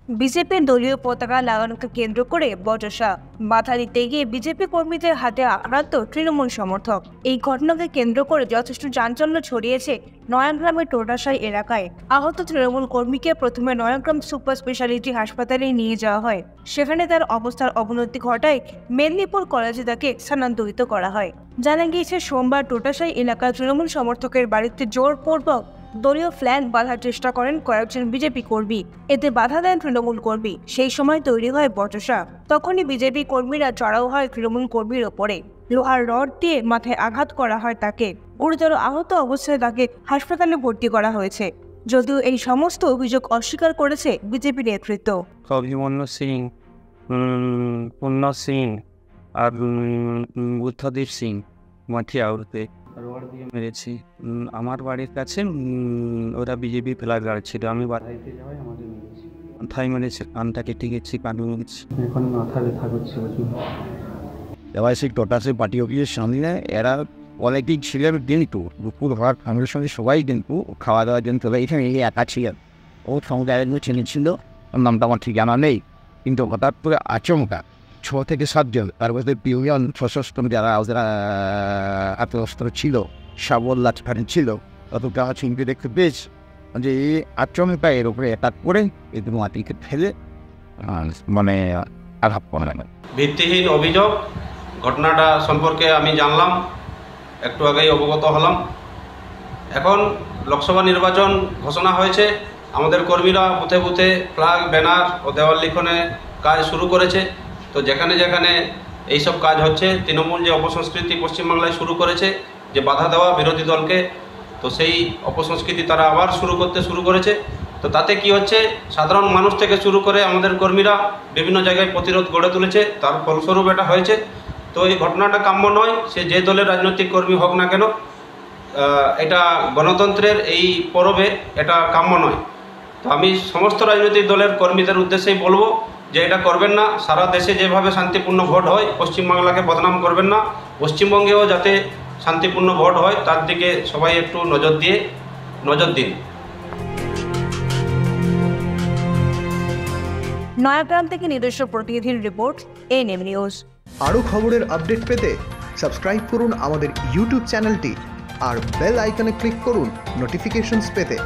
বিজেপির দলীয় পতাকা লাগানোকে কেন্দ্র করে বচসা, বাধা দিতে গিয়ে বিজেপি কর্মীদের হাতে আক্রান্ত তৃণমূল সমর্থক। এই ঘটনাকে কেন্দ্র করে যথেষ্ট চাঞ্চল্য ছড়িয়েছে নয়াগ্রামের টোটাশাই এলাকায়। আহত তৃণমূল কর্মীকে প্রথমে নয়াগ্রাম সুপার স্পেশালিটি হাসপাতালে নিয়ে যাওয়া হয়। সেখানে তার অবস্থার অবনতি ঘটায় মেদিনীপুর কলেজে তাকে স্থানান্তরিত করা হয়। জানা গিয়েছে, সোমবার টোটাশাই এলাকার তৃণমূল সমর্থকের বাড়িতে জোরপূর্বক দলীয় ফ্ল্যাগ বাঁধার চেষ্টা করেন কয়েকজন বিজেপি কর্মী। এতে বাধা দেন তৃণমূল কর্মী। সেই সময় তৈরি হয় বচসা। তখনই বিজেপি কর্মীরা চড়াও হয় তৃণমূল কর্মীর ওপরে। লোহার রড দিয়ে মাথায় আঘাত করা হয় তাকে। গুরুতর আহত অবস্থায় তাকে হাসপাতালে ভর্তি করা হয়েছে। যদিও এই সমস্ত অভিযোগ অস্বীকার করেছে বিজেপি নেতৃত্ব। অভিমন্যু সিং, পূর্ণ সিং আর বুদ্ধদেব সিং মাঠিয়া উঠতে রড দিয়ে মেরেছি। আমার বাড়ির কাছে ওরা বিজেপি ফ্ল্যাগ গাড়ছিল। আমি বাধা দিতে যাওয়াই আমাদের মেরেছি, মাথায় মেরেছে, কানটা কেটে গেছি, কানে মেরেছি, এখন মাথা ব্যথা করছে। এবার সেই টোটাসের পার্টি অফিসের সামনে এরা অনেকেই ছিলেন, কিন্তু দুপুর হওয়ার ফ্যামিলির সঙ্গে সবাই কিন্তু খাওয়া দাওয়ার জন্য তবে এখানে এই একা ছিলেন। ওর সঙ্গে আরেকজন ছেলে ছিল, ওর নামটা আমার ঠিক জানা নেই, কিন্তু হঠাৎ করে আচমকা 6 থেকে 7 জন তার মধ্যে পিওনিয়ন সশস্ত্র যারা ওরা আত্মস্ত্র ছিল, শাবল লাঠি ছিল, অতটা চিনতে দেখতে পেয়েছে যে এই আচমকা এর উপরে অ্যাটাক করে এদের মাটিকে ফেলে মানে আঘাত করা হয়। ভিত্তিহীন অভিযোগ। ঘটনাটা সম্পর্কে আমি জানলাম, একটু আগেই অবগত হলাম। এখন লোকসভা নির্বাচন ঘোষণা হয়েছে, আমাদের কর্মীরা বুথে বুথে ফ্ল্যাগ, ব্যানার ও দেওয়াল লিখনে কাজ শুরু করেছে। তো যেখানে যেখানে এইসব কাজ হচ্ছে, তৃণমূল যে অপসংস্কৃতি পশ্চিমবাংলায় শুরু করেছে, যে বাধা দেওয়া বিরোধী দলকে, তো সেই অপসংস্কৃতি তারা আবার শুরু করেছে। তো তাতে কি হচ্ছে, সাধারণ মানুষ থেকে শুরু করে আমাদের কর্মীরা বিভিন্ন জায়গায় প্রতিরোধ গড়ে তুলেছে, তার ফলস্বরূপ এটা হয়েছে। তো এই ঘটনাটা কাম্য নয়, সে যে দলের রাজনৈতিক কর্মী হোক না কেন, এটা গণতন্ত্রের এই পরবে এটা কাম্য নয়। তো আমি সমস্ত রাজনৈতিক দলের কর্মীদের উদ্দেশ্যেই বলবো যে এটা করবেন না। সারা দেশে যেভাবে শান্তিপূর্ণ ভোট হয়, পশ্চিমবাংলাকে বদনাম করবেন না। পশ্চিমবঙ্গেও যাতে শান্তিপূর্ণ ভোট হয় তার দিকে সবাই একটু নজর দিন। নয়াগ্রাম থেকে নিজস্ব প্রতিনিধির রিপোর্ট, এএনএম নিউজ। আরও খবরের আপডেট পেতে সাবস্ক্রাইব করুন আমাদের ইউটিউব চ্যানেলটি আর বেল আইকনে ক্লিক করুন নোটিফিকেশনস পেতে।